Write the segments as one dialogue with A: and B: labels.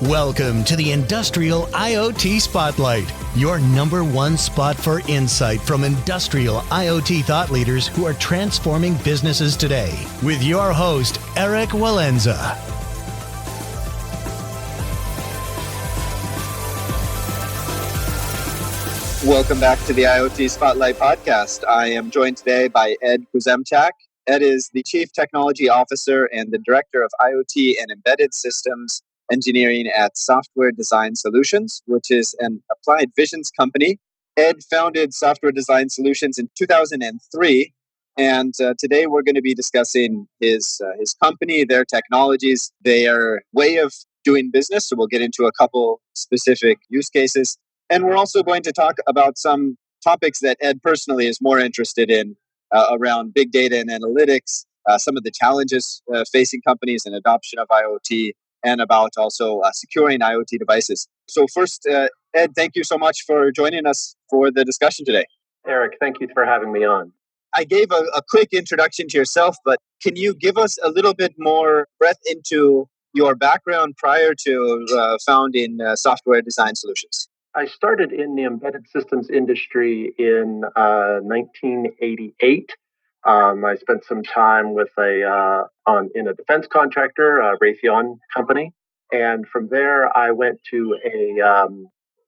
A: Welcome to the Industrial IoT Spotlight, your number one spot for insight from industrial IoT thought leaders who are transforming businesses today. With your host, Eric Walenza.
B: Welcome back to the IoT Spotlight podcast. I am joined today by Ed Kuzemchak. Ed is the Chief Technology Officer and the Director of IoT and Embedded Systems Engineering at Software Design Solutions, which is an applied visions company. Ed founded Software Design Solutions in 2003, and today we're going to be discussing his company, their technologies, their way of doing business. So we'll get into a couple specific use cases. And we're also going to talk about some topics that Ed personally is more interested in around big data and analytics, some of the challenges facing companies in adoption of IoT, and about also securing IoT devices. So first, Ed, thank you so much for joining us for the discussion today.
C: Eric, thank you for having me on.
B: I gave a quick introduction to yourself, but can you give us a little bit more breadth into your background prior to founding Software Design Solutions?
C: I started in the embedded systems industry in 1988. I spent some time with in a defense contractor, Raytheon company, and from there I went to a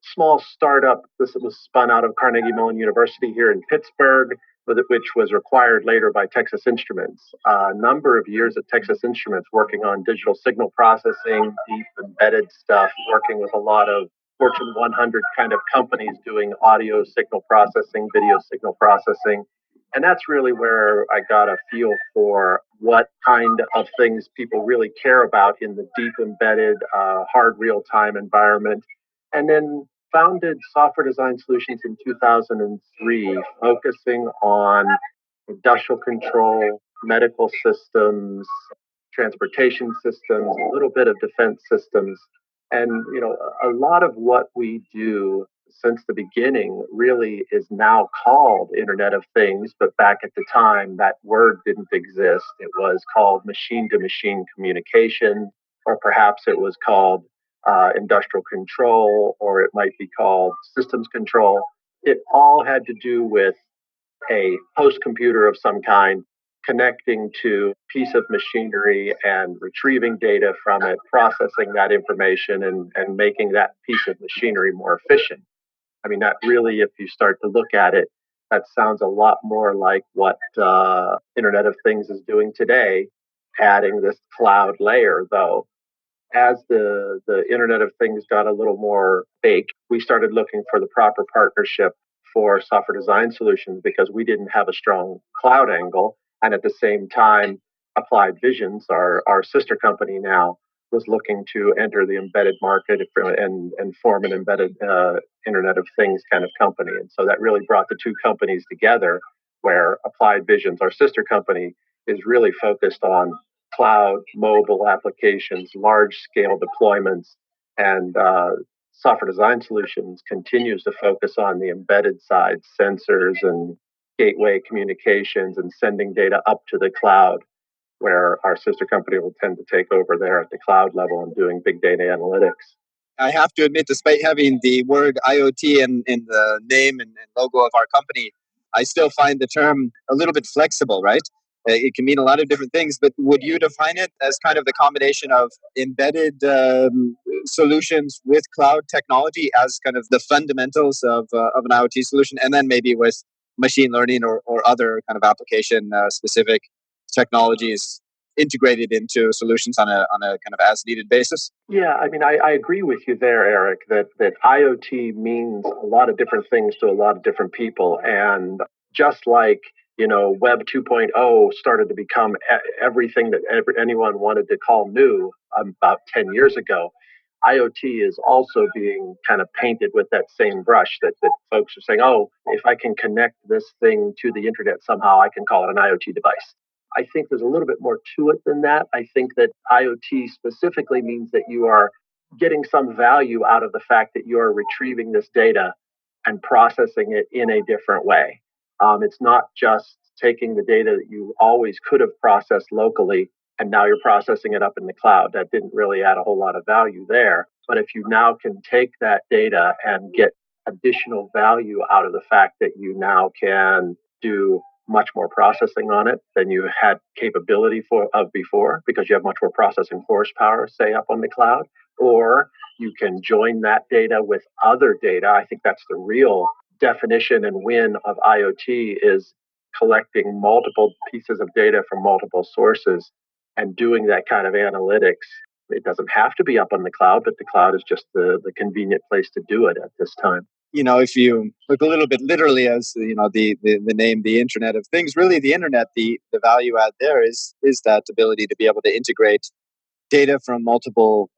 C: small startup. This was spun out of Carnegie Mellon University here in Pittsburgh, which was required later by Texas Instruments. A number of years at Texas Instruments, working on digital signal processing, deep embedded stuff, working with a lot of Fortune 100 kind of companies doing audio signal processing, video signal processing. And that's really where I got a feel for what kind of things people really care about in the deep embedded, hard real-time environment. And then founded Software Design Solutions in 2003, focusing on industrial control, medical systems, transportation systems, a little bit of defense systems. And, a lot of what we do since the beginning really is now called Internet of Things, but back at the time, that word didn't exist. It was called machine-to-machine communication, or perhaps it was called industrial control, or it might be called systems control. It all had to do with a host computer of some kind connecting to a piece of machinery and retrieving data from it, processing that information and making that piece of machinery more efficient. I mean, that really, if you start to look at it, that sounds a lot more like what Internet of Things is doing today, adding this cloud layer, though. As the Internet of Things got a little more baked, we started looking for the proper partnership for Software Design Solutions because we didn't have a strong cloud angle. And at the same time, Applied Visions, our sister company now, was looking to enter the embedded market and form an embedded Internet of Things kind of company. And so that really brought the two companies together, where Applied Visions, our sister company, is really focused on cloud, mobile applications, large-scale deployments, and Software Design Solutions continues to focus on the embedded side, sensors and gateway communications and sending data up to the cloud, where our sister company will tend to take over there at the cloud level and doing big data analytics.
B: I have to admit, despite having the word IoT in the name and logo of our company, I still find the term a little bit flexible, right? It can mean a lot of different things, but would you define it as kind of the combination of embedded solutions with cloud technology as kind of the fundamentals of an IoT solution, and then maybe with machine learning or other kind of application specific technologies integrated into solutions on a kind of as needed basis?
C: Yeah, I mean, I agree with you there, Eric, that IoT means a lot of different things to a lot of different people. And just like, Web 2.0 started to become everything that anyone wanted to call new about 10 years ago, IoT is also being kind of painted with that same brush that folks are saying, oh, if I can connect this thing to the internet somehow, I can call it an IoT device. I think there's a little bit more to it than that. I think that IoT specifically means that you are getting some value out of the fact that you're retrieving this data and processing it in a different way. It's not just taking the data that you always could have processed locally and now you're processing it up in the cloud. That didn't really add a whole lot of value there. But if you now can take that data and get additional value out of the fact that you now can do much more processing on it than you had capability of before, because you have much more processing horsepower, say, up on the cloud, or you can join that data with other data. I think that's the real definition and win of IoT, is collecting multiple pieces of data from multiple sources and doing that kind of analytics. It doesn't have to be up on the cloud, but the cloud is just the convenient place to do it at this time.
B: If you look a little bit literally, as the name, the Internet of Things, really the Internet, the value add there is that ability to be able to integrate data from multiple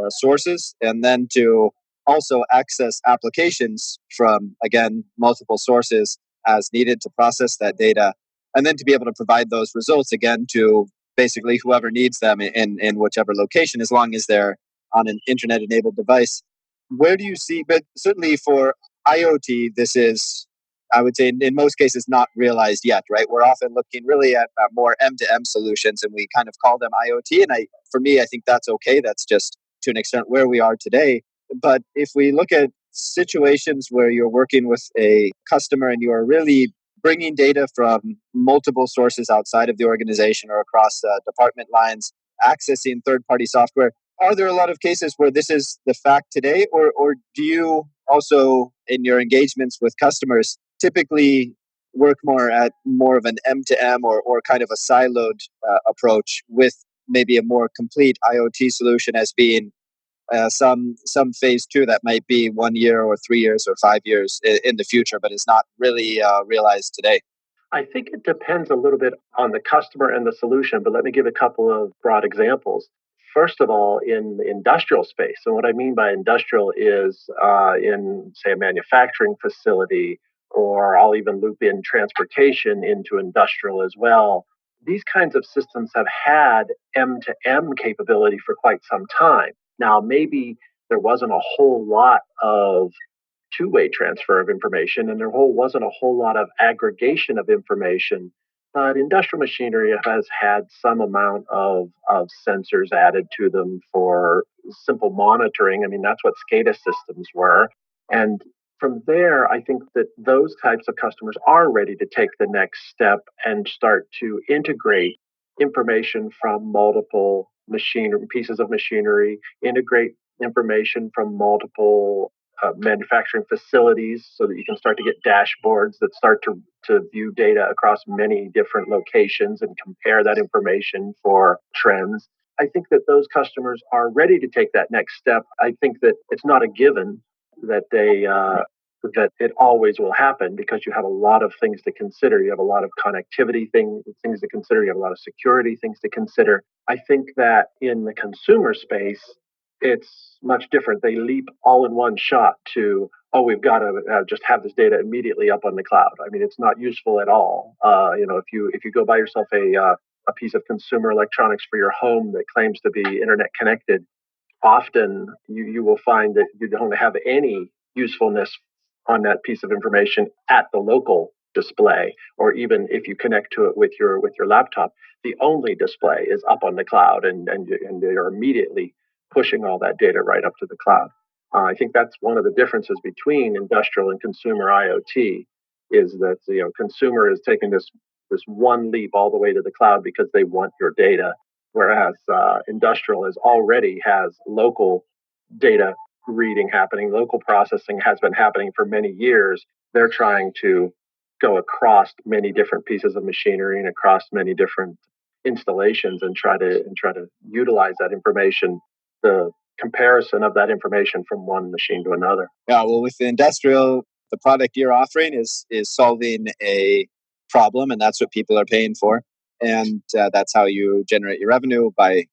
B: sources, and then to also access applications from, again, multiple sources as needed to process that data, and then to be able to provide those results again to basically whoever needs them in whichever location, as long as they're on an internet enabled device. Where do you see, but certainly for IoT, this is, I would say, in most cases, not realized yet, right? We're often looking really at more M2M solutions, and we kind of call them IoT. And for me, I think that's okay. That's just to an extent where we are today. But if we look at situations where you're working with a customer and you are really bringing data from multiple sources outside of the organization or across department lines, accessing third-party software, are there a lot of cases where this is the fact today, or do you also, in your engagements with customers, typically work more at more of an M2M or kind of a siloed approach, with maybe a more complete IoT solution as being some phase two that might be 1 year or 3 years or 5 years in the future, but is not really realized today?
C: I think it depends a little bit on the customer and the solution, but let me give a couple of broad examples. First of all, in the industrial space, and what I mean by industrial is in, say, a manufacturing facility, or I'll even loop in transportation into industrial as well. These kinds of systems have had M to M capability for quite some time. Now, maybe there wasn't a whole lot of two-way transfer of information, and wasn't a whole lot of aggregation of information. But industrial machinery has had some amount of sensors added to them for simple monitoring. I mean, that's what SCADA systems were. And from there, I think that those types of customers are ready to take the next step and start to integrate information from multiple pieces of machinery, integrate information from multiple manufacturing facilities, so that you can start to get dashboards that start to view data across many different locations and compare that information for trends. I think that those customers are ready to take that next step. I think that it's not a given that that it always will happen, because you have a lot of things to consider. You have a lot of connectivity things to consider. You have a lot of security things to consider. I think that in the consumer space, it's much different. They leap all in one shot to, oh, we've got to just have this data immediately up on the cloud. I mean, it's not useful at all. If you go buy yourself a piece of consumer electronics for your home that claims to be internet connected, often you will find that you don't have any usefulness on that piece of information at the local display, or even if you connect to it with your laptop, the only display is up on the cloud, and you're immediately pushing all that data right up to the cloud. I think that's one of the differences between industrial and consumer IoT, is that consumer is taking this one leap all the way to the cloud because they want your data, whereas industrial already has local data reading happening, local processing has been happening for many years. They're trying to go across many different pieces of machinery and across many different installations, and try to utilize that information, the comparison of that information from one machine to another.
B: Yeah, well, with the industrial, the product you're offering is solving a problem, and that's what people are paying for. And that's how you generate your revenue, by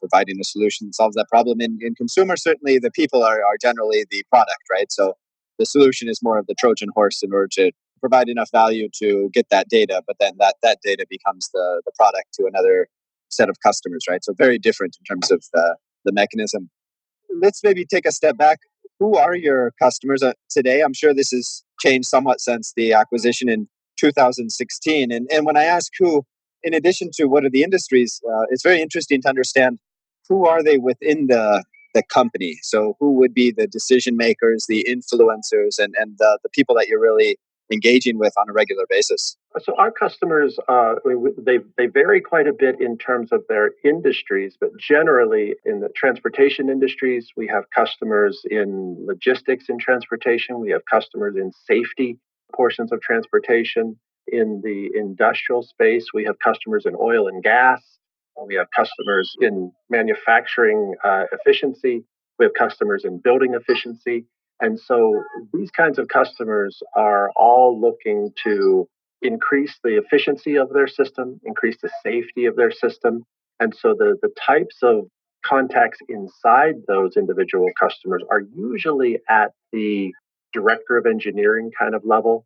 B: providing a solution that solves that problem. In consumer, certainly the people are generally the product, right? So the solution is more of the Trojan horse in order to provide enough value to get that data, but then that data becomes the product to another set of customers, right? So very different in terms of the mechanism. Let's maybe take a step back. Who are your customers today? I'm sure this has changed somewhat since the acquisition in 2016. And when I ask who, in addition to what are the industries, it's very interesting to understand who are they within the company. So who would be the decision makers, the influencers, and the people that you're really engaging with on a regular basis?
C: So our customers, they vary quite a bit in terms of their industries, but generally in the transportation industries, we have customers in logistics and transportation. We have customers in safety portions of transportation. In the industrial space, we have customers in oil and gas. We have customers in manufacturing efficiency. We have customers in building efficiency. And so these kinds of customers are all looking to increase the efficiency of their system, increase the safety of their system. And so the types of contacts inside those individual customers are usually at the director of engineering kind of level.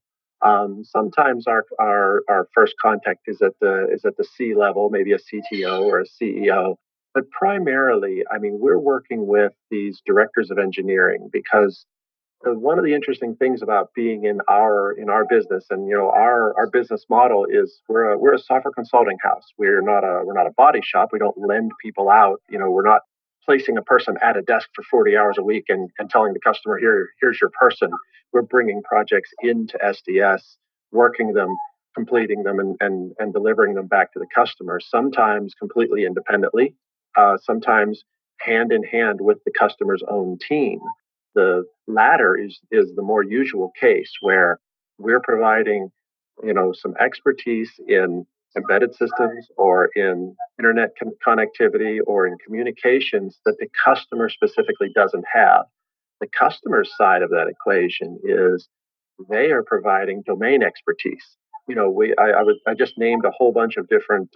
C: Sometimes our first contact is at the C level, maybe a CTO or a CEO. But primarily, I mean, we're working with these directors of engineering because one of the interesting things about being in our business, and our business model is we're a software consulting house. We're not a body shop. We don't lend people out. We're not placing a person at a desk for 40 hours a week and telling the customer, here's your person. We're bringing projects into SDS, working them, completing them, and delivering them back to the customer. Sometimes completely independently, sometimes hand in hand with the customer's own team. The latter is the more usual case where we're providing, some expertise in embedded systems or in internet connectivity or in communications that the customer specifically doesn't have. The customer side of that equation is they are providing domain expertise. I just named a whole bunch of different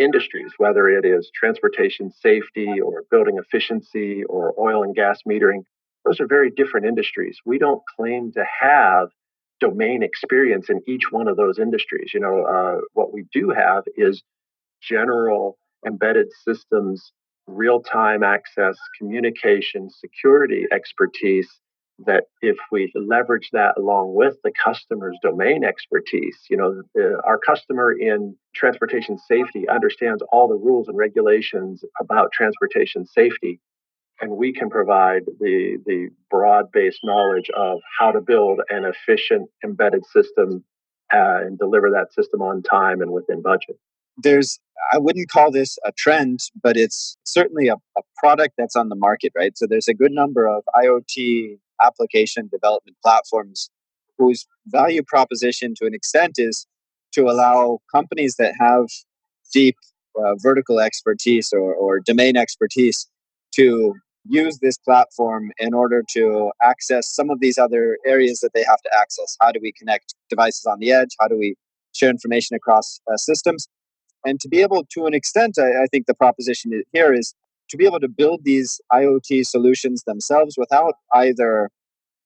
C: industries, whether it is transportation safety or building efficiency or oil and gas metering. Those are very different industries. We don't claim to have domain experience in each one of those industries. What we do have is general embedded systems, real-time access, communication, security expertise that if we leverage that along with the customer's domain expertise, our customer in transportation safety understands all the rules and regulations about transportation safety, and we can provide the broad-based knowledge of how to build an efficient embedded system and deliver that system on time and within budget.
B: I wouldn't call this a trend, but it's certainly a product that's on the market, right? So there's a good number of IoT application development platforms whose value proposition to an extent is to allow companies that have deep vertical expertise or domain expertise to use this platform in order to access some of these other areas that they have to access. How do we connect devices on the edge? How do we share information across systems? And to be able, to an extent, I think the proposition here is to be able to build these IoT solutions themselves without either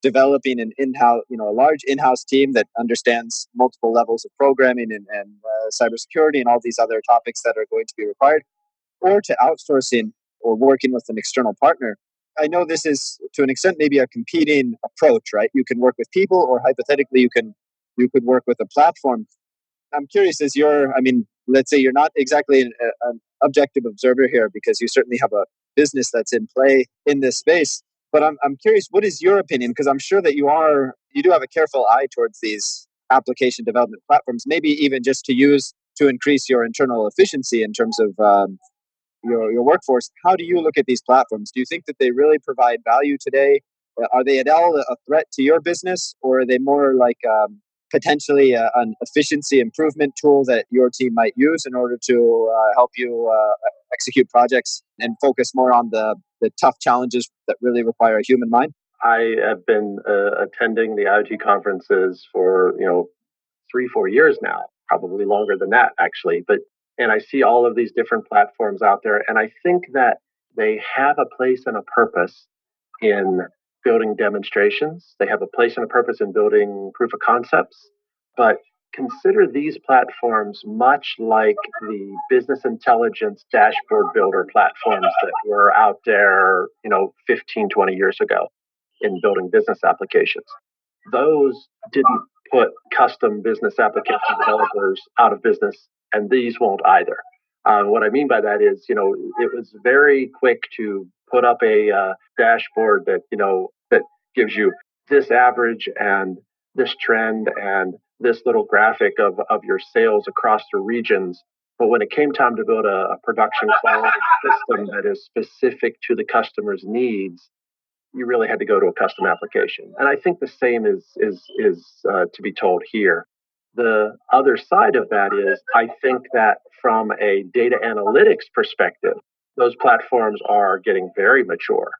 B: developing an in-house, a large in-house team that understands multiple levels of programming and cybersecurity and all these other topics that are going to be required, or to outsourcing or working with an external partner. I know this is to an extent maybe a competing approach, right? You can work with people, or hypothetically, you could work with a platform. I'm curious, let's say you're not exactly an objective observer here because you certainly have a business that's in play in this space. But I'm curious, what is your opinion? Because I'm sure that you do have a careful eye towards these application development platforms, maybe even just to use to increase your internal efficiency in terms of your workforce. How do you look at these platforms? Do you think that they really provide value today? Are they at all a threat to your business, or are they more like potentially an efficiency improvement tool that your team might use in order to help you execute projects and focus more on the tough challenges that really require a human mind?
C: I have been attending the IoT conferences for 3-4 years now, probably longer than that actually. And I see all of these different platforms out there, and I think that they have a place and a purpose in building demonstrations. They have a place and a purpose in building proof of concepts. But consider these platforms much like the business intelligence dashboard builder platforms that were out there, 15, 20 years ago in building business applications. Those didn't put custom business application developers out of business. and these won't either. What I mean by that is, it was very quick to put up a dashboard that, that gives you this average and this trend and this little graphic of your sales across the regions. But when it came time to build a production quality system that is specific to the customer's needs, you really had to go to a custom application. And I think the same is to be told here. The other side of that is, I think that from a data analytics perspective, those platforms are getting very mature.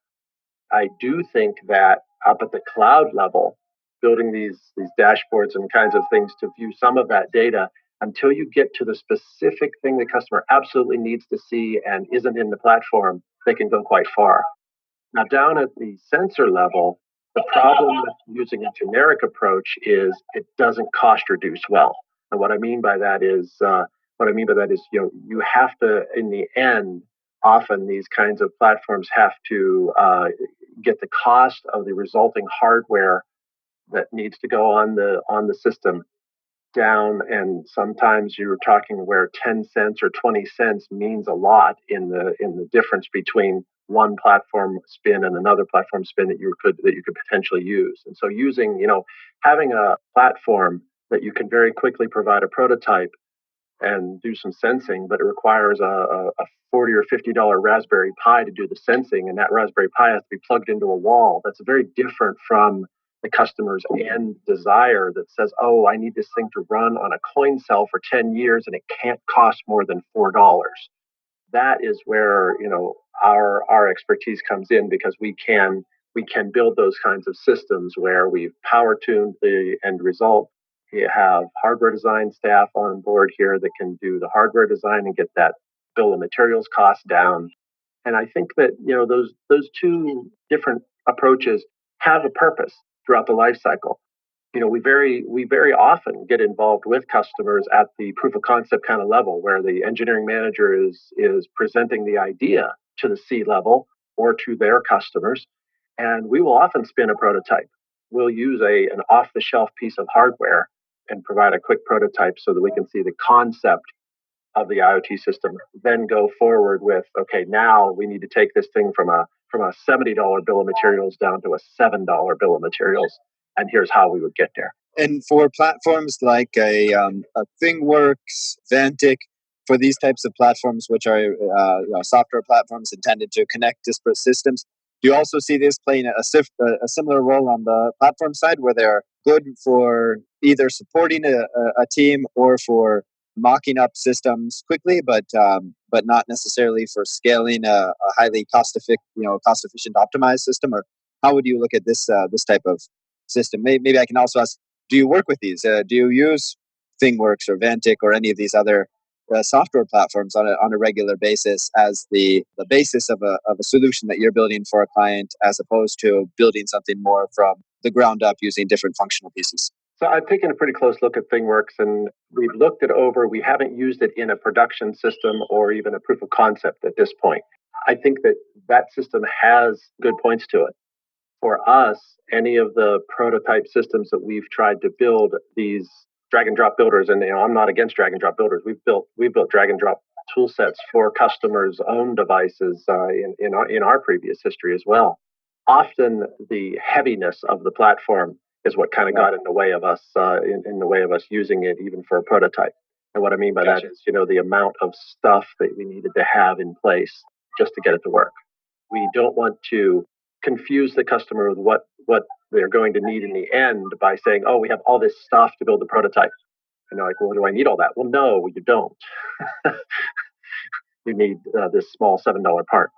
C: I do think that up at the cloud level, building these dashboards and kinds of things to view some of that data, until you get to the specific thing the customer absolutely needs to see and isn't in the platform, they can go quite far. Now, down at the sensor level, the problem with using a generic approach is it doesn't cost reduce well. And what I mean by that is, you have to, in the end, often these kinds of platforms have to get the cost of the resulting hardware that needs to go on the system down, and sometimes you're talking where 10 cents or 20 cents means a lot in the difference between one platform spin and another platform spin that you could potentially use. And so having a platform that you can very quickly provide a prototype and do some sensing, but it requires a $40 or $50 Raspberry Pi to do the sensing, and that Raspberry Pi has to be plugged into a wall. That's very different from the customer's end desire that says, oh, I need this thing to run on a coin cell for 10 years and it can't cost more than $4. That is where our expertise comes in, because we can build those kinds of systems where we've power tuned the end result. We have hardware design staff on board here that can do the hardware design and get that bill of materials cost down. And I think that those two different approaches have a purpose throughout the life cycle. We very often get involved with customers at the proof of concept kind of level, where the engineering manager is presenting the idea to the C level or to their customers, and we will often spin a prototype. We'll use an off the shelf piece of hardware and provide a quick prototype so that we can see the concept of the IoT system, then go forward with, okay, now we need to take this thing from a $70 bill of materials down to a $7 bill of materials, and here's how we would get there.
B: And for platforms like a ThingWorx, Vantic, for these types of platforms, which are software platforms intended to connect disparate systems, do you also see this playing a similar role on the platform side, where they're good for either supporting a team or for mocking up systems quickly, but not necessarily for scaling a highly cost efficient optimized system? Or how would you look at this type of system? Maybe I can also ask, do you work with these? Do you use ThingWorx or Vantic or any of these other software platforms on a regular basis as the basis of a solution that you're building for a client, as opposed to building something more from the ground up using different functional pieces?
C: So I've taken a pretty close look at ThingWorx, and we've looked it over. We haven't used it in a production system or even a proof of concept at this point. I think that system has good points to it. For us, any of the prototype systems that we've tried to build, these drag and drop builders, and I'm not against drag and drop builders. We've built drag and drop tool sets for customers' own devices in our previous history as well. Often the heaviness of the platform is what kind of got in the way of us in the way of us using it even for a prototype. And what I mean by that is, the amount of stuff that we needed to have in place just to get it to work. We don't want to confuse the customer with what they're going to need in the end by saying, oh, we have all this stuff to build the prototype. And they're like, well, do I need all that? Well, no, you don't. You need this small $7 part.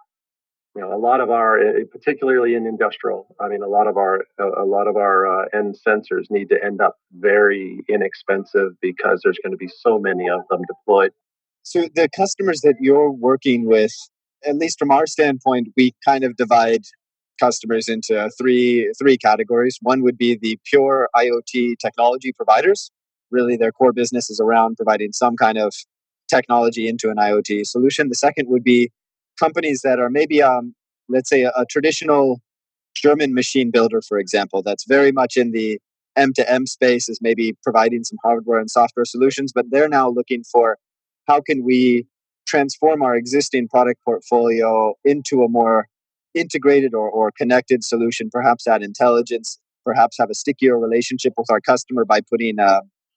C: A lot of our, particularly in industrial, a lot of our end sensors need to end up very inexpensive because there's going to be so many of them deployed.
B: So the customers that you're working with, at least from our standpoint, we kind of divide customers into three categories. One would be the pure IoT technology providers. Really, their core business is around providing some kind of technology into an IoT solution. The second would be companies that are maybe, let's say, a traditional German machine builder, for example, that's very much in the M2M space, is maybe providing some hardware and software solutions, but they're now looking for how can we transform our existing product portfolio into a more integrated or connected solution, perhaps add intelligence, perhaps have a stickier relationship with our customer by putting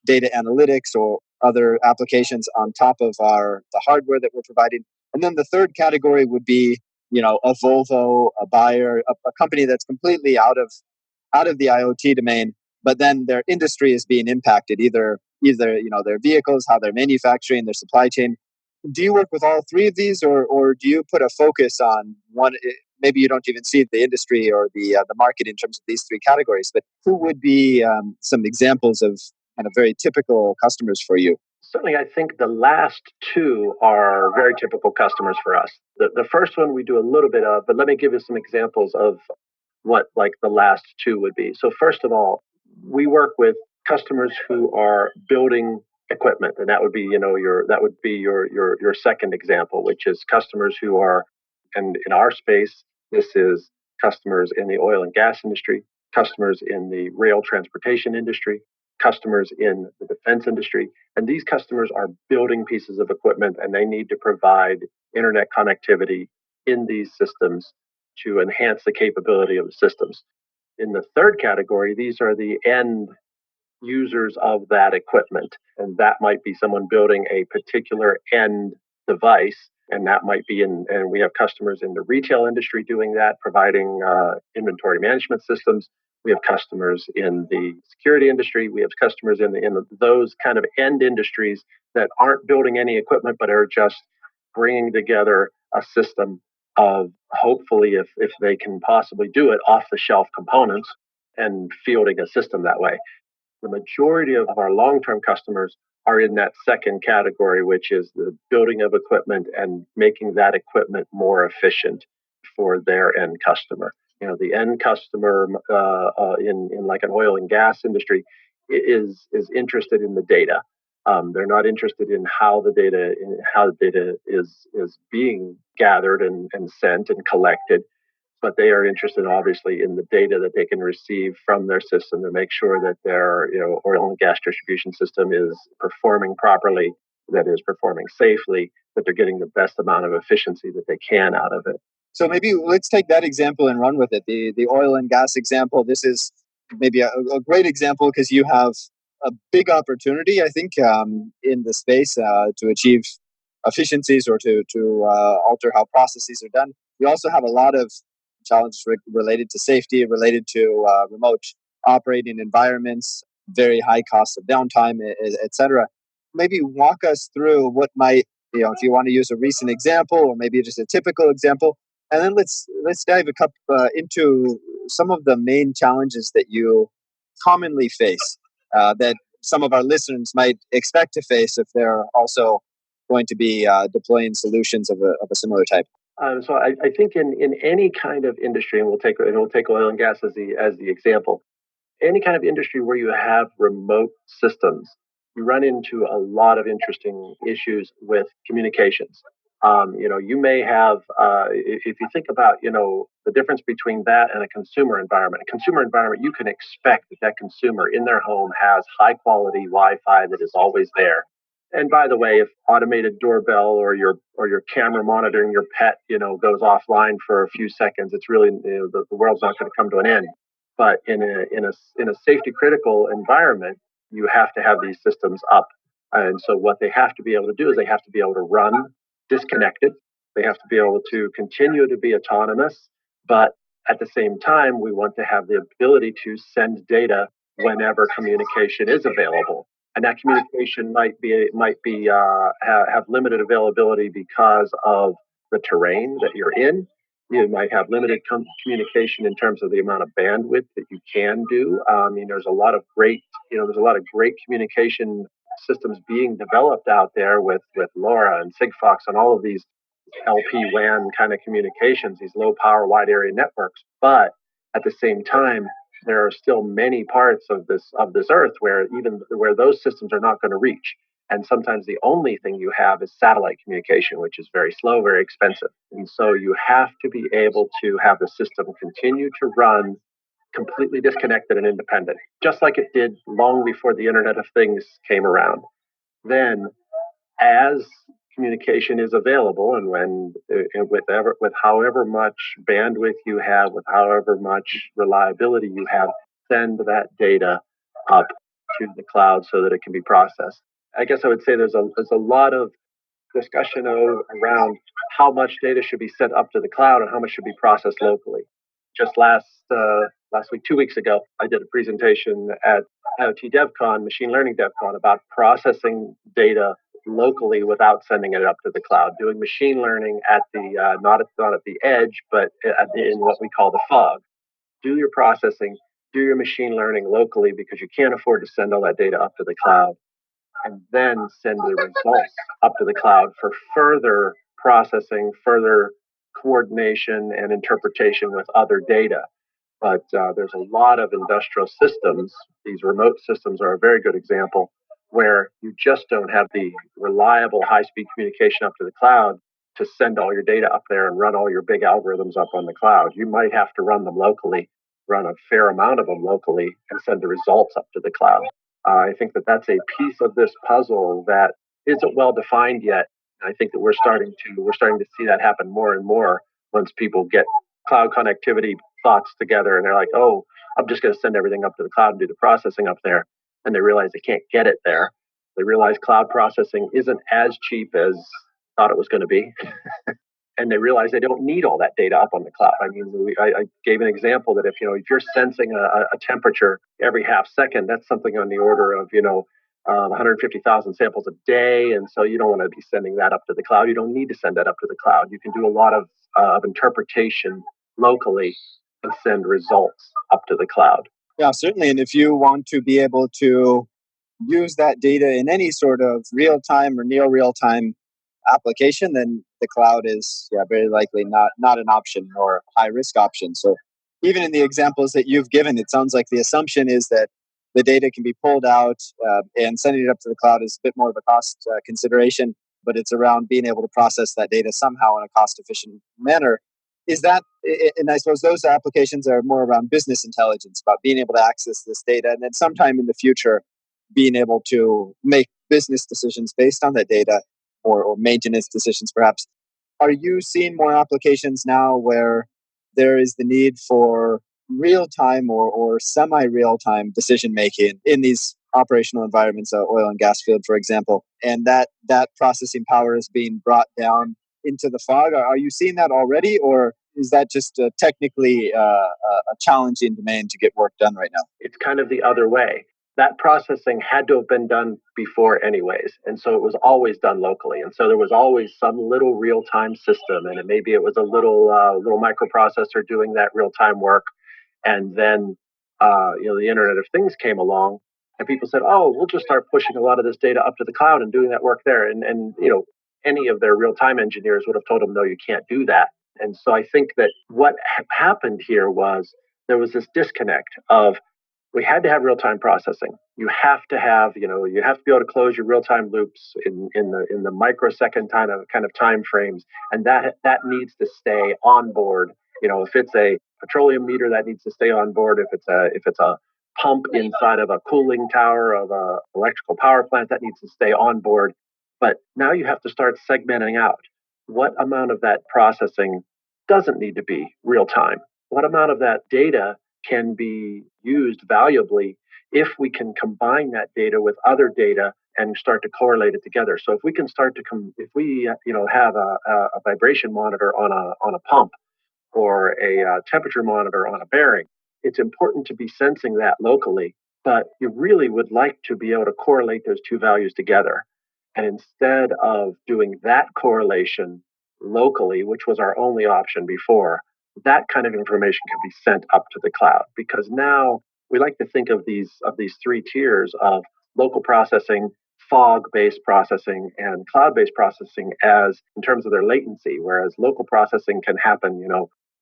B: data analytics or other applications on top of the hardware that we're providing. And then the third category would be, a Volvo, a buyer, a company that's completely out of the IoT domain, but then their industry is being impacted, either their vehicles, how they're manufacturing, their supply chain. Do you work with all three of these, or do you put a focus on one? Maybe you don't even see the industry or the market in terms of these three categories, but who would be some examples of kind of very typical customers for you?
C: Certainly, I think the last two are very typical customers for us. The first one we do a little bit of, but let me give you some examples of what like the last two would be. So first of all, we work with customers who are building equipment, and that would be your second example, which is customers who are, and in our space, this is customers in the oil and gas industry, customers in the rail transportation industry, customers in the defense industry, and these customers are building pieces of equipment, and they need to provide internet connectivity in these systems to enhance the capability of the systems. In the third category, these are the end users of that equipment. And that might be someone building a particular end device. And that might be and we have customers in the retail industry doing that, providing inventory management systems. We have customers in the security industry. We have customers in those kind of end industries that aren't building any equipment, but are just bringing together a system of, hopefully, if they can possibly do it, off the shelf components and fielding a system that way. The majority of our long-term customers are in that second category, which is the building of equipment and making that equipment more efficient for their end customer. The end customer in like an oil and gas industry is interested in the data. They're not interested in how the data is being gathered and sent and collected, but they are interested obviously in the data that they can receive from their system to make sure that their oil and gas distribution system is performing properly, that is performing safely, that they're getting the best amount of efficiency that they can out of it.
B: So maybe let's take that example and run with it. The oil and gas example. This is maybe a great example because you have a big opportunity, I think, in the space to achieve efficiencies or to alter how processes are done. You also have a lot of challenges related to safety, related to remote operating environments, very high costs of downtime, etc. Maybe walk us through what might, if you want to use a recent example or maybe just a typical example, and then let's dive into some of the main challenges that you commonly face that some of our listeners might expect to face if they're also going to be deploying solutions of a similar type.
C: So I think in any kind of industry, and we'll take oil and gas as the example, any kind of industry where you have remote systems, you run into a lot of interesting issues with communications. You may have, if you think about, the difference between that and a consumer environment. A consumer environment, you can expect that consumer in their home has high quality Wi-Fi that is always there. And by the way, if automated doorbell or your camera monitoring your pet, goes offline for a few seconds, it's really the world's not going to come to an end. But in a safety critical environment, you have to have these systems up. And so what they have to be able to do is they have to be able to run disconnected. They have to be able to continue to be autonomous, but at the same time, we want to have the ability to send data whenever communication is available. And that communication might have limited availability because of the terrain that you're in. You might have limited communication in terms of the amount of bandwidth that you can do. There's a lot of great communication systems being developed out there with LoRa and Sigfox and all of these LP-WAN kind of communications, these low power wide area networks. But at the same time, there are still many parts of this earth where those systems are not going to reach. And sometimes the only thing you have is satellite communication, which is very slow, very expensive. And so you have to be able to have the system continue to run completely disconnected and independent, just like it did long before the Internet of Things came around. Then as communication is available, and when with however much bandwidth you have, with however much reliability you have, send that data up to the cloud so that it can be processed. I guess I would say there's a lot of discussion around how much data should be sent up to the cloud and how much should be processed locally. Just last week, 2 weeks ago, I did a presentation at IoT DevCon, Machine Learning DevCon, about processing data locally without sending it up to the cloud, doing machine learning at the not at the edge, but in what we call the fog. Do your processing, do your machine learning locally because you can't afford to send all that data up to the cloud, and then send the results up to the cloud for further processing, further coordination and interpretation with other data. But there's a lot of industrial systems. These remote systems are a very good example where you just don't have the reliable high speed communication up to the cloud to send all your data up there and run all your big algorithms up on the cloud. You might have to run them locally, run a fair amount of them locally, and send the results up to the cloud. I think that that's a piece of this puzzle that isn't well defined yet. I think that we're starting to see that happen more and more once people get cloud connectivity thoughts together and they're like, oh, I'm just going to send everything up to the cloud and do the processing up there. And they realize they can't get it there. They realize cloud processing isn't as cheap as thought it was going to be. And they realize they don't need all that data up on the cloud. I mean, I gave an example that if you're sensing a temperature every half second, that's something on the order of 150,000 samples a day, and so you don't want to be sending that up to the cloud. You don't need to send that up to the cloud. You can do a lot of interpretation locally and send results up to the cloud.
B: Yeah, certainly. And if you want to be able to use that data in any sort of real time or near real time application, then the cloud is very likely not an option or a high risk option. So even in the examples that you've given, it sounds like the assumption is that the data can be pulled out and sending it up to the cloud is a bit more of a cost consideration, but it's around being able to process that data somehow in a cost efficient manner. Is that, and I suppose those applications are more around business intelligence, about being able to access this data, and then sometime in the future, being able to make business decisions based on that data, or maintenance decisions perhaps. Are you seeing more applications now where there is the need for real time or semi real time decision making in these operational environments, oil and gas field, for example, and that processing power is being brought down into the fog? Are you seeing that already, or is that just technically a challenging domain to get work done right now?
C: It's kind of the other way. That processing had to have been done before anyways, and so it was always done locally, and so there was always some little real-time system, and maybe it was a little microprocessor doing that real-time work. And then the Internet of Things came along, and people said, oh, we'll just start pushing a lot of this data up to the cloud and doing that work there. And any of their real-time engineers would have told them, no, you can't do that. And so I think that what happened here was there was this disconnect of, we had to have real-time processing. You have to have, you have to be able to close your real-time loops in the microsecond kind of time frames, and that needs to stay on board. If it's a petroleum meter, that needs to stay on board. If it's a pump inside of a cooling tower of a electrical power plant, that needs to stay on board. But now you have to start segmenting out what amount of that processing doesn't need to be real time. What amount of that data can be used valuably if we can combine that data with other data and start to correlate it together. So if we can start to if we have a vibration monitor on a pump, or a temperature monitor on a bearing, it's important to be sensing that locally, but you really would like to be able to correlate those two values together. And instead of doing that correlation locally, which was our only option before, that kind of information can be sent up to the cloud, because now we like to think of these three tiers of local processing, fog-based processing, and cloud-based processing as in terms of their latency, whereas local processing can happen,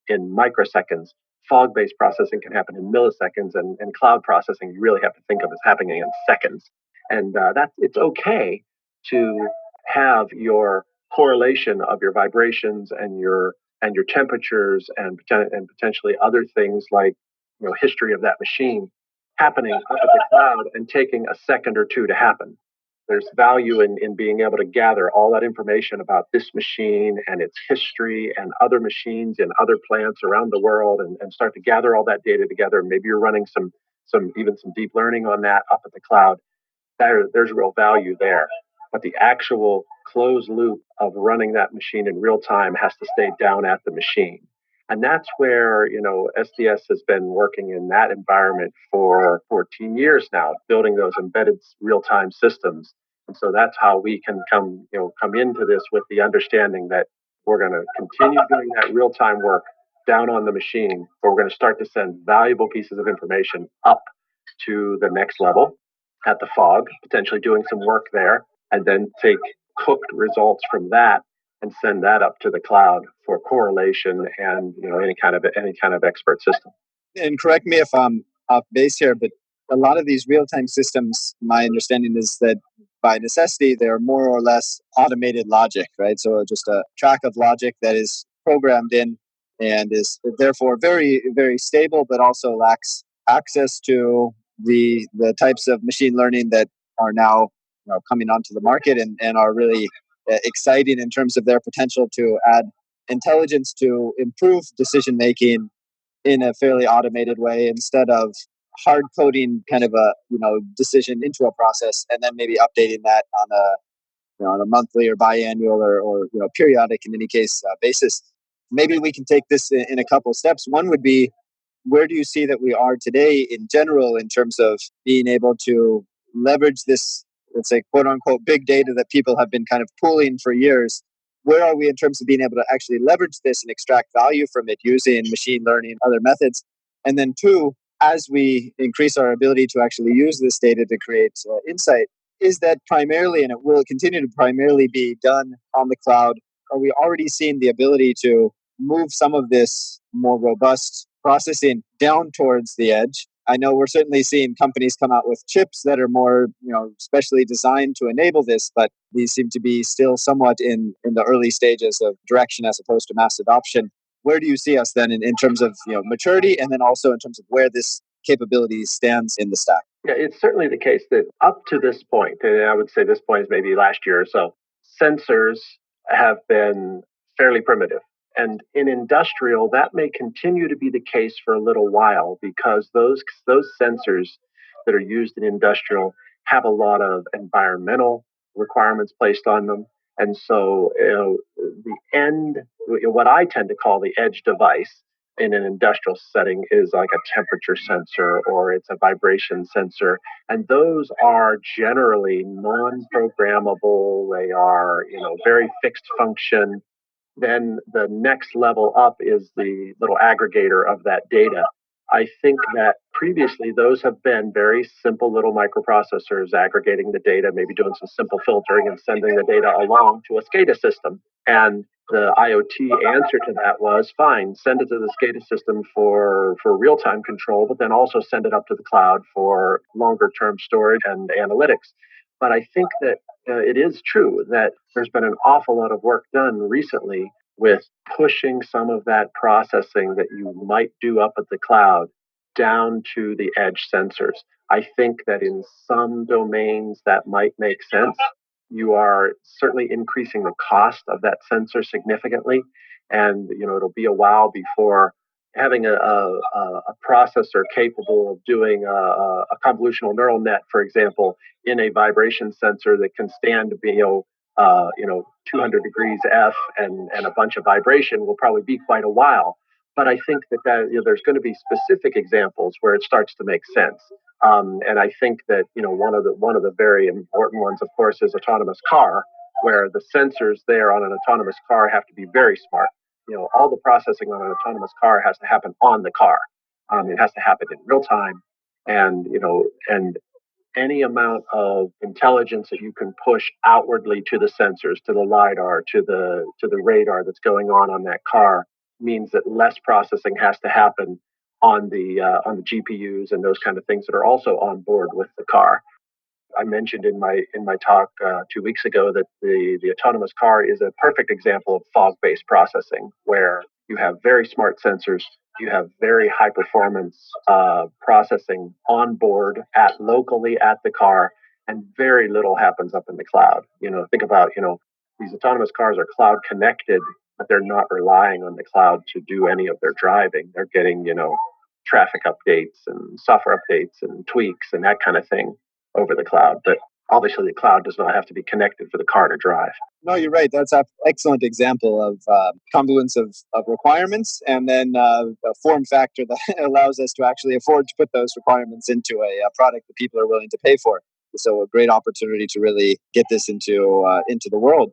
C: in microseconds. Fog-based processing can happen in milliseconds, and cloud processing you really have to think of as happening in seconds. And it's okay to have your correlation of your vibrations and your temperatures and potentially other things like history of that machine happening up at the cloud and taking a second or two to happen. there's value in being able to gather all that information about this machine and its history and other machines and other plants around the world, and start to gather all that data together. Maybe you're running some deep learning on that up at the cloud. There's real value there. But the actual closed loop of running that machine in real time has to stay down at the machine. And that's where, SDS has been working in that environment for 14 years now, building those embedded real-time systems. And so that's how we can come into this with the understanding that we're going to continue doing that real-time work down on the machine, but we're going to start to send valuable pieces of information up to the next level at the fog, potentially doing some work there, and then take cooked results from that and send that up to the cloud for correlation and any kind of expert system.
B: And correct me if I'm off base here, but a lot of these real-time systems, my understanding is that by necessity, they're more or less automated logic, right? So just a track of logic that is programmed in and is therefore very, very stable, but also lacks access to the types of machine learning that are now coming onto the market and are really exciting in terms of their potential to add intelligence to improve decision making in a fairly automated way instead of hard coding kind of a decision into a process and then maybe updating that on a monthly or biannual or periodic in any case basis. Maybe we can take this in a couple steps. One would be, where do you see that we are today in general in terms of being able to leverage this, let's say, quote unquote, big data that people have been kind of pooling for years? Where are we in terms of being able to actually leverage this and extract value from it using machine learning, other methods? And then two, as we increase our ability to actually use this data to create insight, is that primarily, and it will continue to primarily be done on the cloud? Are we already seeing the ability to move some of this more robust processing down towards the edge? I know we're certainly seeing companies come out with chips that are more, specially designed to enable this, but these seem to be still somewhat in the early stages of direction as opposed to mass adoption. Where do you see us then in terms of maturity, and then also in terms of where this capability stands in the stack?
C: Yeah, it's certainly the case that up to this point, and I would say this point is maybe last year or so, sensors have been fairly primitive. And in industrial, that may continue to be the case for a little while because those sensors that are used in industrial have a lot of environmental requirements placed on them. And so what I tend to call the edge device in an industrial setting is like a temperature sensor or it's a vibration sensor. And those are generally non-programmable. They are, very fixed function. Then the next level up is the little aggregator of that data. I think that previously those have been very simple little microprocessors aggregating the data, maybe doing some simple filtering and sending the data along to a SCADA system. And the IoT answer to that was fine, send it to the SCADA system for real-time control, but then also send it up to the cloud for longer-term storage and analytics. But I think that it is true that there's been an awful lot of work done recently with pushing some of that processing that you might do up at the cloud down to the edge sensors. I think that in some domains that might make sense. You are certainly increasing the cost of that sensor significantly. And, it'll be a while before having a processor capable of doing a convolutional neural net, for example, in a vibration sensor that can stand, 200 degrees F and a bunch of vibration will probably be quite a while. But I think that there's going to be specific examples where it starts to make sense. And I think that one of the very important ones, of course, is autonomous car, where the sensors there on an autonomous car have to be very smart. All the processing on an autonomous car has to happen on the car. It has to happen in real time, and any amount of intelligence that you can push outwardly to the sensors, to the lidar, to the radar that's going on that car means that less processing has to happen on the GPUs and those kind of things that are also on board with the car. I mentioned in my talk 2 weeks ago that the autonomous car is a perfect example of fog-based processing, where you have very smart sensors, you have very high performance processing on board locally at the car, and very little happens up in the cloud. Think about, these autonomous cars are cloud connected, but they're not relying on the cloud to do any of their driving. They're getting, traffic updates and software updates and tweaks and that kind of thing over the cloud. But obviously, the cloud does not have to be connected for the car to drive.
B: No, you're right. That's an excellent example of confluence of requirements and then a form factor that allows us to actually afford to put those requirements into a product that people are willing to pay for. So a great opportunity to really get this into the world.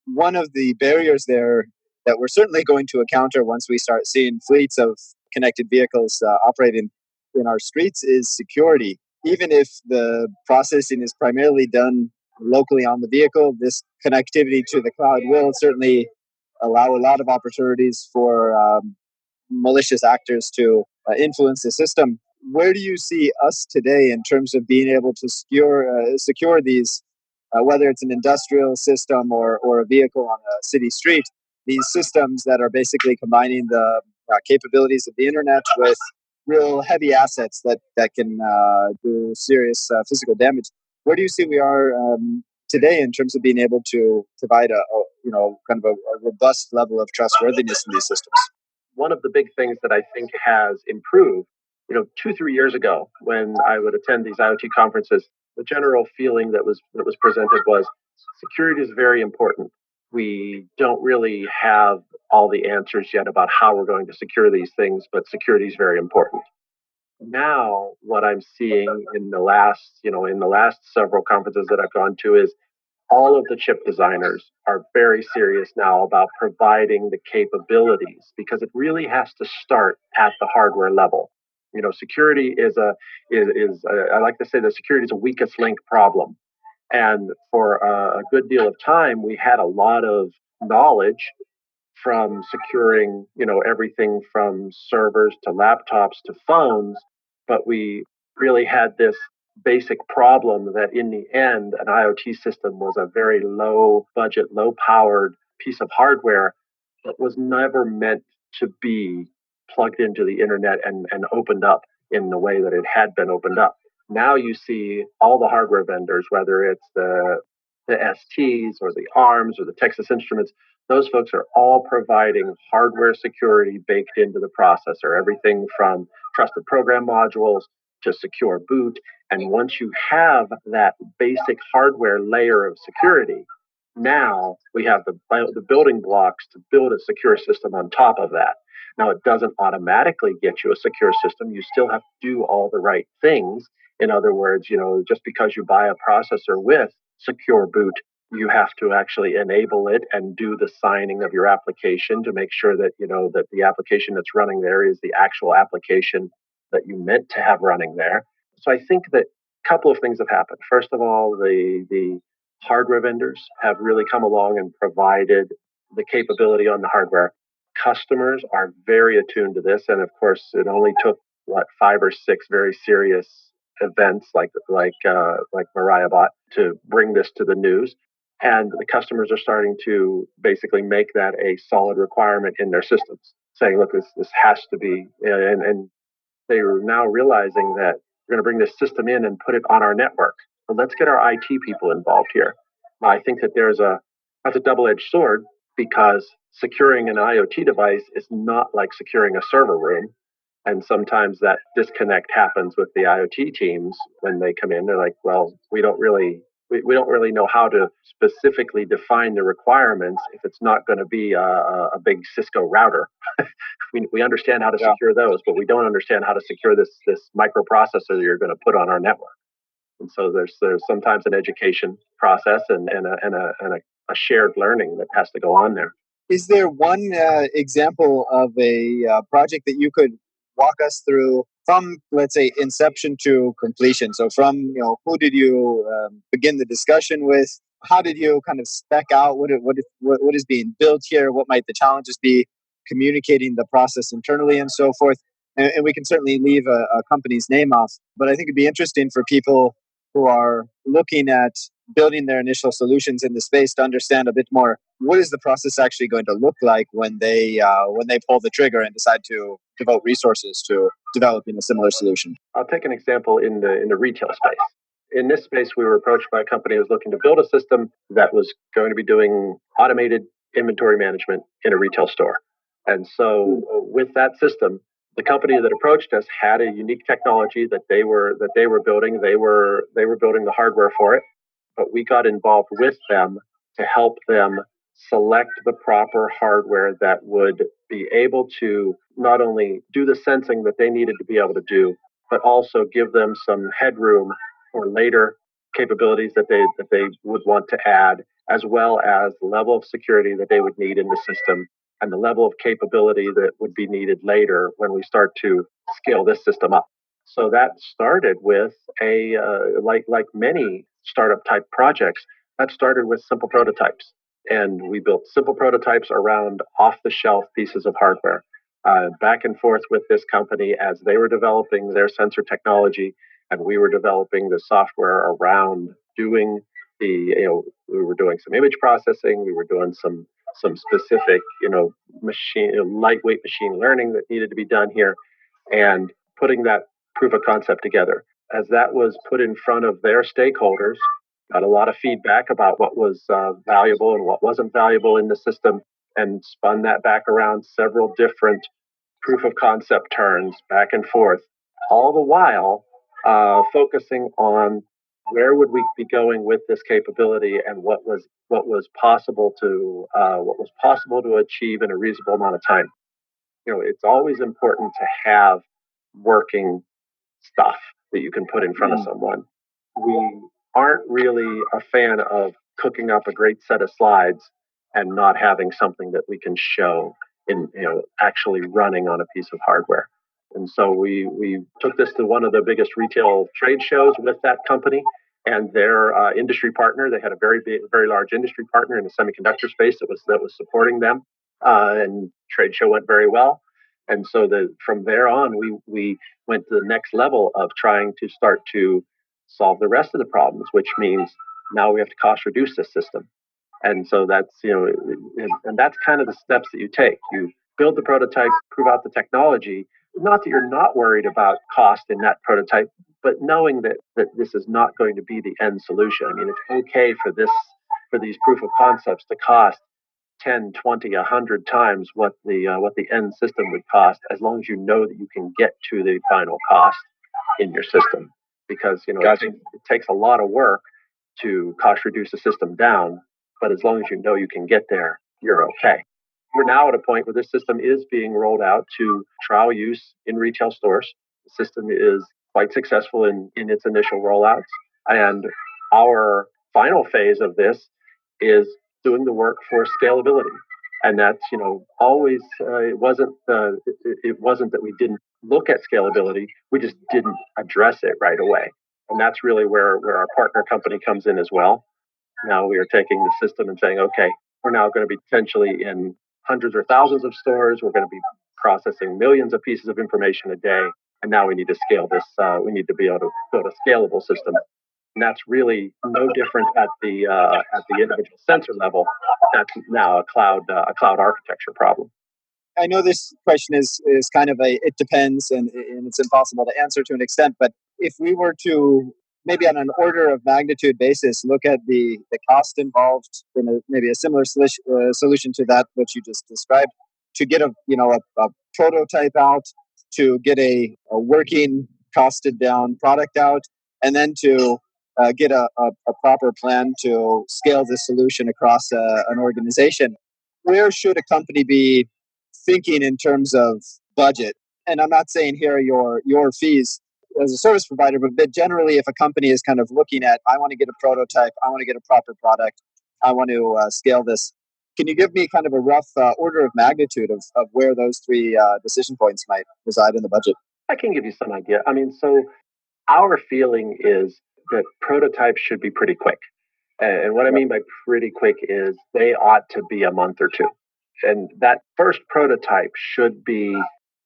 B: One of the barriers there that we're certainly going to encounter once we start seeing fleets of connected vehicles operating in our streets is security. Even if the processing is primarily done locally on the vehicle, this connectivity to the cloud will certainly allow a lot of opportunities for malicious actors to influence the system. Where do you see us today in terms of being able to secure these, whether it's an industrial system or a vehicle on a city street, these systems that are basically combining the capabilities of the internet with real heavy assets that can do serious physical damage? Where do you see we are today in terms of being able to provide kind of a robust level of trustworthiness in these systems?
C: One of the big things that I think has improved, 2-3 years ago, when I would attend these IoT conferences, the general feeling that was presented was security is very important. We don't really have all the answers yet about how we're going to secure these things, but security is very important. Now, what I'm seeing in the last several conferences that I've gone to is all of the chip designers are very serious now about providing the capabilities because it really has to start at the hardware level. Security I like to say that security is a weakest link problem. And for a good deal of time, we had a lot of knowledge from securing, everything from servers to laptops to phones, but we really had this basic problem that in the end, an IoT system was a very low budget, low powered piece of hardware that was never meant to be plugged into the internet and opened up in the way that it had been opened up. Now you see all the hardware vendors, whether it's the STs or the ARMs or the Texas Instruments, those folks are all providing hardware security baked into the processor, everything from trusted program modules to secure boot. And once you have that basic hardware layer of security, now we have the building blocks to build a secure system on top of that. Now, it doesn't automatically get you a secure system. You still have to do all the right things. In other words, just because you buy a processor with secure boot, you have to actually enable it and do the signing of your application to make sure that that the application that's running there is the actual application that you meant to have running there. So I think that a couple of things have happened. First of all, the hardware vendors have really come along and provided the capability on the hardware. Customers are very attuned to this, and of course, it only took 5 or 6 very serious events like Mariah Bot to bring this to the news. And the customers are starting to basically make that a solid requirement in their systems, saying, look, this has to be, and they are now realizing that we're going to bring this system in and put it on our network. But let's get our IT people involved here. I think that that's a double-edged sword because securing an IoT device is not like securing a server room. And sometimes that disconnect happens with the IoT teams when they come in. They're like, well, we don't really know how to specifically define the requirements if it's not going to be a big Cisco router. We understand how to secure those, but we don't understand how to secure this microprocessor that you're going to put on our network. And so there's sometimes an education process and a shared learning that has to go on there.
B: Is there one example of a project that you could walk us through from, let's say, inception to completion? So from, who did you begin the discussion with? How did you kind of spec out what is being built here? What might the challenges be? Communicating the process internally and so forth. And we can certainly leave a company's name off, but I think it'd be interesting for people who are looking at building their initial solutions in the space to understand a bit more what is the process actually going to look like when they pull the trigger and decide to devote resources to developing a similar solution.
C: I'll take an example in the retail space. in this space, we were approached by a company who was looking to build a system that was going to be doing automated inventory management in a retail store. And so with that system, the company that approached us had a unique technology that they were building. They were building the hardware for it, but we got involved with them to help them select the proper hardware that would be able to not only do the sensing that they needed to be able to do, but also give them some headroom for later capabilities that they would want to add, as well as the level of security that they would need in the system and the level of capability that would be needed later when we start to scale this system up. So that started with like many startup type projects, that started with simple prototypes. And we built simple prototypes around off the shelf pieces of hardware, back and forth with this company as they were developing their sensor technology and we were developing the software around doing we were doing some image processing, we were doing some specific, lightweight machine learning that needed to be done here, and putting that proof of concept together. As that was put in front of their stakeholders, got a lot of feedback about what was valuable and what wasn't valuable in the system, and spun that back around several different proof of concept turns back and forth, all the while focusing on where would we be going with this capability and what was possible to achieve in a reasonable amount of time. It's always important to have working stuff that you can put in front of someone. We aren't really a fan of cooking up a great set of slides and not having something that we can show in actually running on a piece of hardware. And so we took this to one of the biggest retail trade shows with that company and their industry partner. They had a very large industry partner in the semiconductor space that was supporting them. And trade show went very well. And so from there on, we went to the next level of trying to start to solve the rest of the problems, which means now we have to cost reduce this system. And so and that's kind of the steps that you take. You build the prototype, prove out the technology. Not that you're not worried about cost in that prototype, but knowing that this is not going to be the end solution. I mean, it's okay for these proof of concepts to cost 10, 20, 100 times what the end system would cost, as long as you know that you can get to the final cost in your system. Because
B: Gotcha.
C: it takes a lot of work to cost reduce the system down, but as long as you know you can get there, you're okay. We're now at a point where this system is being rolled out to trial use in retail stores. The system is quite successful in its initial rollouts. And our final phase of this is doing the work for scalability. And that's, always, it wasn't that we didn't look at scalability, we just didn't address it right away. And that's really where our partner company comes in as well. Now we are taking the system and saying, okay, we're now going to be potentially in hundreds or thousands of stores. We're going to be processing millions of pieces of information a day. And now we need to scale this. We need to be able to build a scalable system. And that's really no different at the individual sensor level. That's now a cloud architecture problem.
B: I know this question is kind of it depends and it's impossible to answer to an extent, but if we were to maybe on an order of magnitude basis look at the cost involved in maybe a similar solution to that which you just described, to get a prototype out, to get a working costed down product out, and then to get a proper plan to scale this solution across an organization, where should a company be thinking in terms of budget? And I'm not saying here your fees as a service provider, but generally, if a company is kind of looking at, I want to get a prototype, I want to get a proper product, I want to scale this. Can you give me kind of a rough order of magnitude of where those three decision points might reside in the budget?
C: I can give you some idea. I mean, so our feeling is that prototypes should be pretty quick. And what I mean by pretty quick is they ought to be a month or two. And that first prototype should be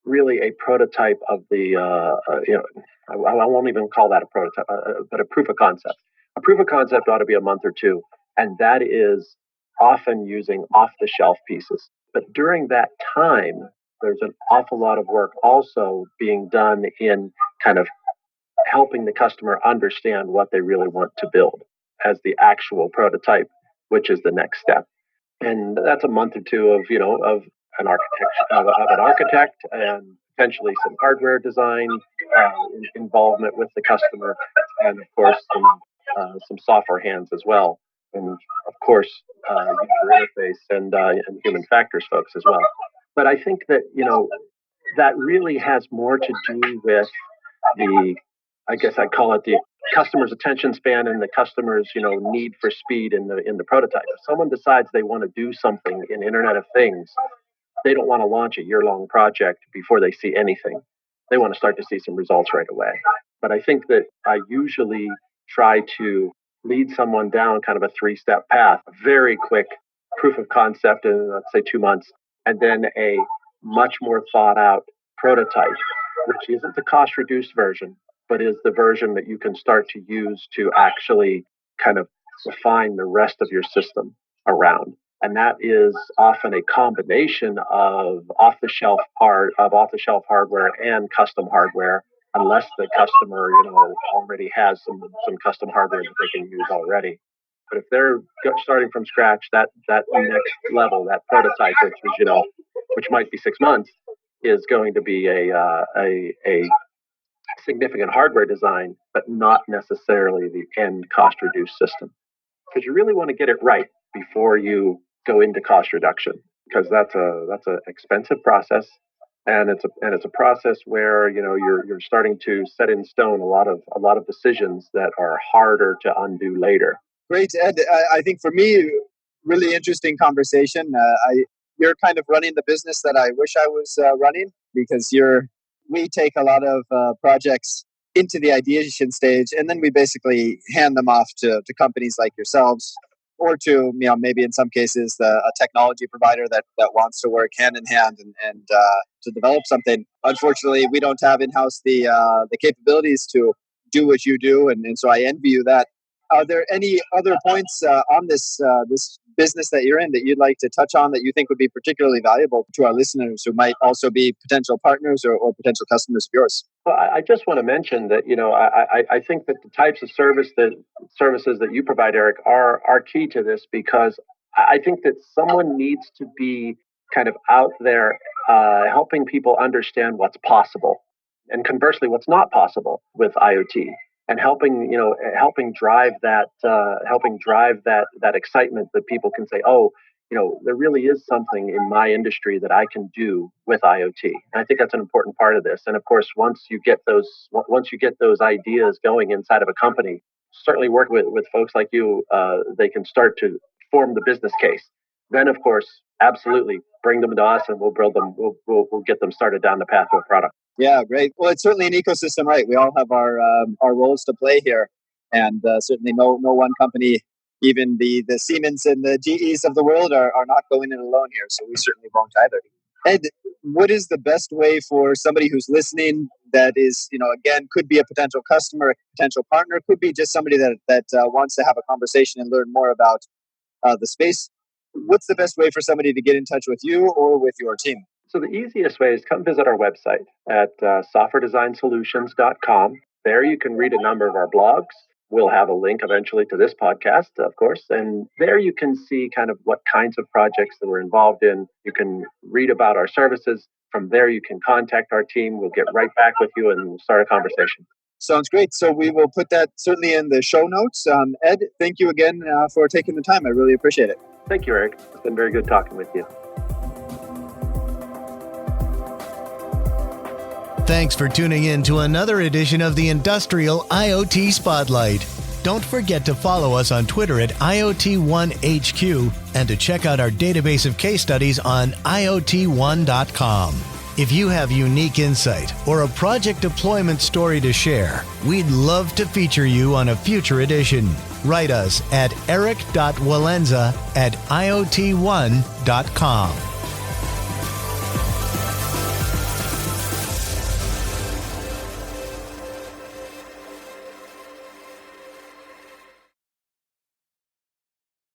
C: really a prototype of I won't even call that a prototype, but a proof of concept. A proof of concept ought to be a month or two. And that is often using off the shelf pieces. But during that time, there's an awful lot of work also being done in kind of helping the customer understand what they really want to build as the actual prototype, which is the next step. And that's a month or two of, of an architect and potentially some hardware design involvement with the customer, and of course some software hands as well, and of course user interface and human factors folks as well. But I think that that really has more to do with the, I guess I call it the customer's attention span and the customer's need for speed in the prototype. If someone decides they want to do something in Internet of Things, they don't want to launch a year-long project before they see anything. They want to start to see some results right away. But I think that I usually try to lead someone down kind of a 3-step path, a very quick proof of concept in, let's say, 2 months, and then a much more thought out prototype, which isn't the cost reduced version, but is the version that you can start to use to actually kind of define the rest of your system around. And that is often a combination of off-the-shelf hardware and custom hardware, unless the customer, already has some custom hardware that they can use already. But if they're starting from scratch, that next level, that prototype, which might be 6 months, is going to be a significant hardware design, but not necessarily the end cost reduced system. Because you really want to get it right before you go into cost reduction, because that's a expensive process, and it's a process where you're starting to set in stone a lot of decisions that are harder to undo later.
B: Great, Ed. I think for me, really interesting conversation. You're kind of running the business that I wish I was running, because we take a lot of projects into the ideation stage, and then we basically hand them off to companies like yourselves, or to maybe in some cases a technology provider that wants to work hand in hand and to develop something. Unfortunately, we don't have in-house the capabilities to do what you do, and so I envy you that. Are there any other points on this business that you're in that you'd like to touch on that you think would be particularly valuable to our listeners who might also be potential partners or potential customers of yours?
C: Well, I just want to mention that I think that the types of services that you provide, Eric, are key to this, because I think that someone needs to be kind of out there helping people understand what's possible, and conversely, what's not possible with IoT. And helping drive that excitement that people can say, oh, there really is something in my industry that I can do with IoT. And I think that's an important part of this. And of course, once you get those ideas going inside of a company, certainly work with folks like you, they can start to form the business case. Then, of course, absolutely bring them to us, and we'll build them. We'll get them started down the path to a product.
B: Yeah, great. Well, it's certainly an ecosystem, right? We all have our roles to play here, and certainly no one company, even the Siemens and the GEs of the world, are not going it alone here. So we certainly won't either. Ed, what is the best way for somebody who's listening that is, again, could be a potential customer, a potential partner, could be just somebody that wants to have a conversation and learn more about the space? What's the best way for somebody to get in touch with you or with your team?
C: So the easiest way is come visit our website at softwaredesignsolutions.com. There you can read a number of our blogs. We'll have a link eventually to this podcast, of course. And there you can see kind of what kinds of projects that we're involved in. You can read about our services. From there, you can contact our team. We'll get right back with you and we'll start a conversation.
B: Sounds great. So we will put that certainly in the show notes. Ed, thank you again for taking the time. I really appreciate it.
C: Thank you, Eric. It's been very good talking with you.
A: Thanks for tuning in to another edition of the Industrial IoT Spotlight. Don't forget to follow us on Twitter at IoT1HQ and to check out our database of case studies on IoT1.com. If you have unique insight or a project deployment story to share, we'd love to feature you on a future edition. Write us at eric.walenza@iot1.com.